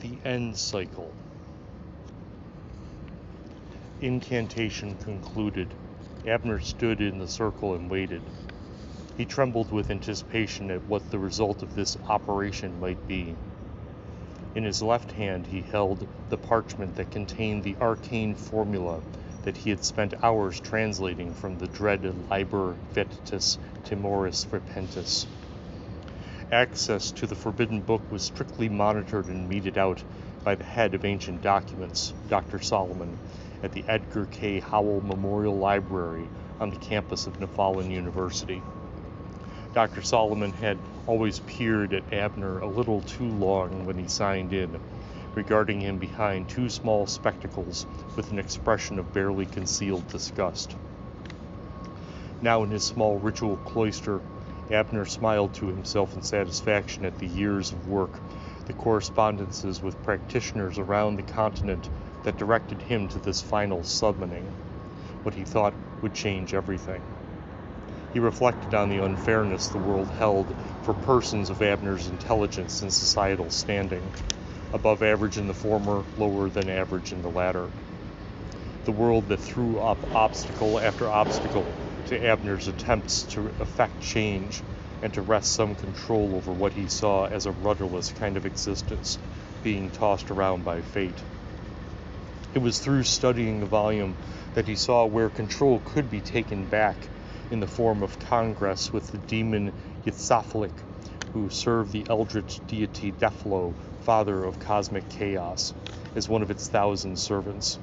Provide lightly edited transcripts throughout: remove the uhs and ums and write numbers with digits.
The End Cycle. Incantation concluded. Abner stood in the circle and waited. He trembled with anticipation at what the result of this operation might be. In his left hand he held the parchment that contained the arcane formula that he had spent hours translating from the dread Liber Vetitus Timoris Repentis. Access to the forbidden book was strictly monitored and meted out by the head of ancient documents, Dr. Solomon, at the Edgar K. Howell Memorial Library on the campus of Nephalin University. Dr. Solomon had always peered at Abner a little too long when he signed in, regarding him behind two small spectacles with an expression of barely concealed disgust. Now in his small ritual cloister, Abner smiled to himself in satisfaction at the years of work, the correspondences with practitioners around the continent that directed him to this final summoning, what he thought would change everything. He reflected on the unfairness the world held for persons of Abner's intelligence and societal standing, above average in the former, lower than average in the latter. The world that threw up obstacle after obstacle to Abner's attempts to effect change and to wrest some control over what he saw as a rudderless kind of existence being tossed around by fate. It was through studying the volume that he saw where control could be taken back in the form of congress with the demon Yitzhak, who served the eldritch deity Deflo, father of cosmic chaos, as one of its 1,000 servants.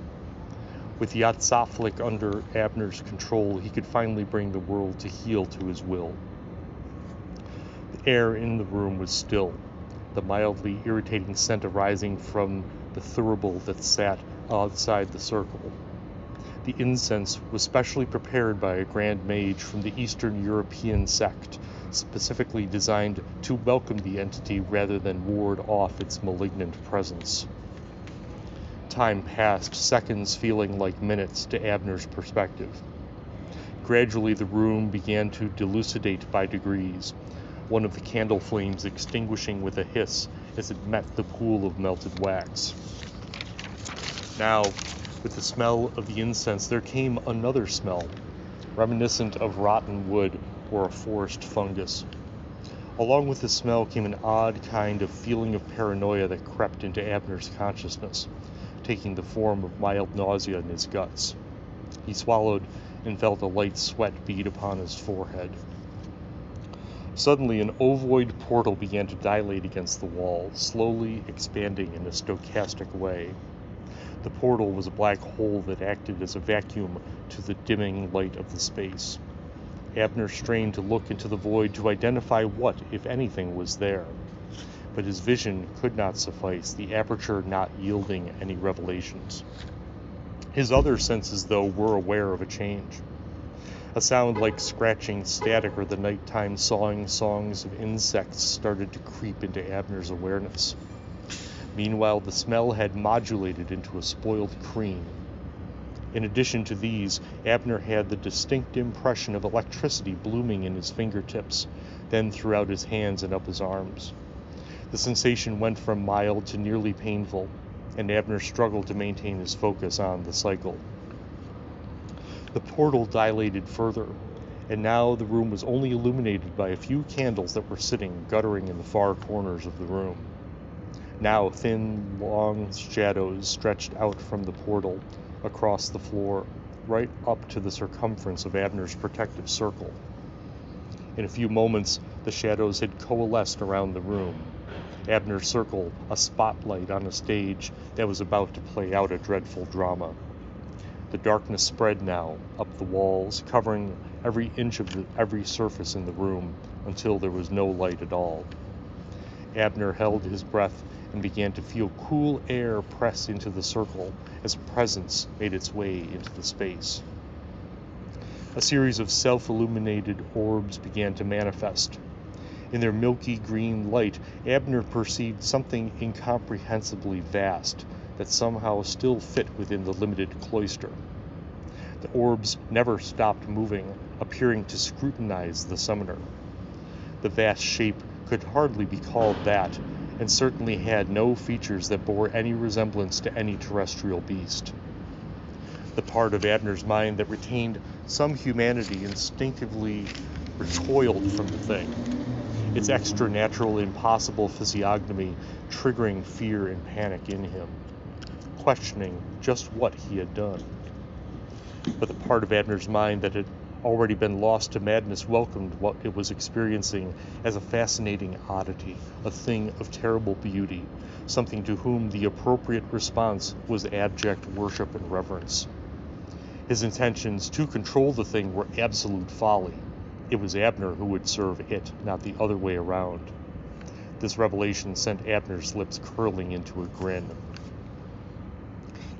With Yitzhak under Abner's control, he could finally bring the world to heel to his will. The air in the room was still, the mildly irritating scent arising from the thurible that sat outside the circle. The incense was specially prepared by a grand mage from the Eastern European sect, specifically designed to welcome the entity rather than ward off its malignant presence. Time passed, seconds feeling like minutes to Abner's perspective. Gradually the room began to dilucidate by degrees, one of the candle flames extinguishing with a hiss as it met the pool of melted wax. Now, with the smell of the incense, there came another smell, reminiscent of rotten wood or a forest fungus. Along with the smell came an odd kind of feeling of paranoia that crept into Abner's consciousness, taking the form of mild nausea in his guts. He swallowed and felt a light sweat bead upon his forehead. Suddenly, an ovoid portal began to dilate against the wall, slowly expanding in a stochastic way. The portal was a black hole that acted as a vacuum to the dimming light of the space. Abner strained to look into the void to identify what, if anything, was there. But his vision could not suffice, the aperture not yielding any revelations. His other senses, though, were aware of a change. A sound like scratching static or the nighttime sawing songs of insects started to creep into Abner's awareness. Meanwhile, the smell had modulated into a spoiled cream. In addition to these, Abner had the distinct impression of electricity blooming in his fingertips, then throughout his hands and up his arms. The sensation went from mild to nearly painful, and Abner struggled to maintain his focus on the cycle. The portal dilated further, and now the room was only illuminated by a few candles that were sitting, guttering in the far corners of the room. Now thin, long shadows stretched out from the portal, across the floor, right up to the circumference of Abner's protective circle. In a few moments, the shadows had coalesced around the room. Abner's circle, a spotlight on a stage that was about to play out a dreadful drama. The darkness spread now, up the walls, covering every inch of every surface in the room, until there was no light at all. Abner held his breath and began to feel cool air press into the circle as a presence made its way into the space. A series of self-illuminated orbs began to manifest. In their milky green light, Abner perceived something incomprehensibly vast that somehow still fit within the limited cloister. The orbs never stopped moving, appearing to scrutinize the summoner. The vast shape could hardly be called that, and certainly had no features that bore any resemblance to any terrestrial beast. The part of Abner's mind that retained some humanity instinctively recoiled from the thing, its extra-natural, impossible physiognomy triggering fear and panic in him, questioning just what he had done. But the part of Abner's mind that had already been lost to madness welcomed what it was experiencing as a fascinating oddity, a thing of terrible beauty, something to whom the appropriate response was abject worship and reverence. His intentions to control the thing were absolute folly. It was Abner who would serve it, not the other way around. This revelation sent Abner's lips curling into a grin.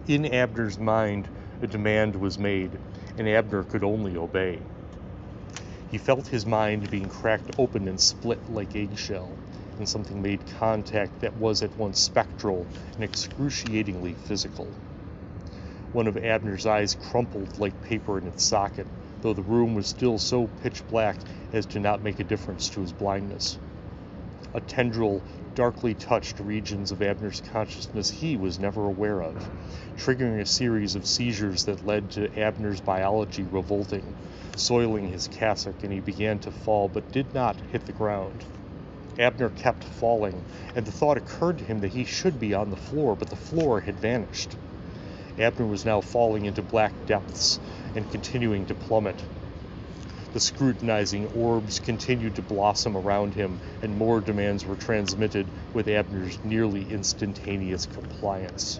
In Abner's mind, a demand was made, and Abner could only obey. He felt his mind being cracked open and split like eggshell, and something made contact that was at once spectral and excruciatingly physical. One of Abner's eyes crumpled like paper in its socket, though the room was still so pitch black as to not make a difference to his blindness. A tendril darkly touched regions of Abner's consciousness he was never aware of, triggering a series of seizures that led to Abner's biology revolting, soiling his cassock, and he began to fall but did not hit the ground. Abner kept falling, and the thought occurred to him that he should be on the floor, but the floor had vanished. Abner was now falling into black depths and continuing to plummet. The scrutinizing orbs continued to blossom around him, and more demands were transmitted with Abner's nearly instantaneous compliance.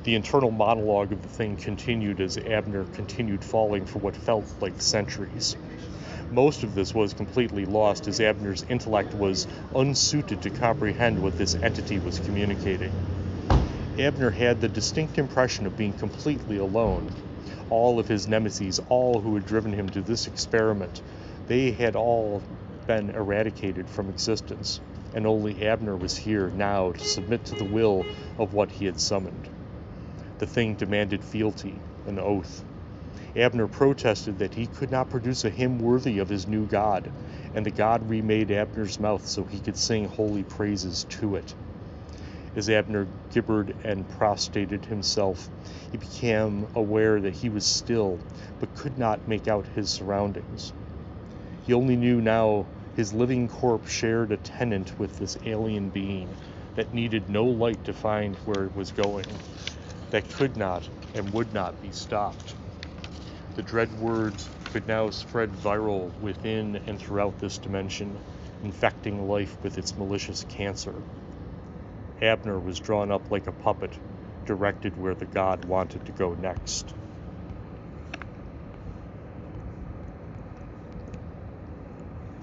The internal monologue of the thing continued as Abner continued falling for what felt like centuries. Most of this was completely lost, as Abner's intellect was unsuited to comprehend what this entity was communicating. Abner had the distinct impression of being completely alone. All of his nemesis, all who had driven him to this experiment, they had all been eradicated from existence, and only Abner was here now to submit to the will of what he had summoned. The thing demanded fealty, an oath. Abner protested that he could not produce a hymn worthy of his new God, and the God remade Abner's mouth so he could sing holy praises to it. As Abner gibbered and prostrated himself, he became aware that he was still, but could not make out his surroundings. He only knew now his living corpse shared a tenant with this alien being that needed no light to find where it was going, that could not and would not be stopped. The dread words could now spread viral within and throughout this dimension, infecting life with its malicious cancer. Abner was drawn up like a puppet, directed where the god wanted to go next.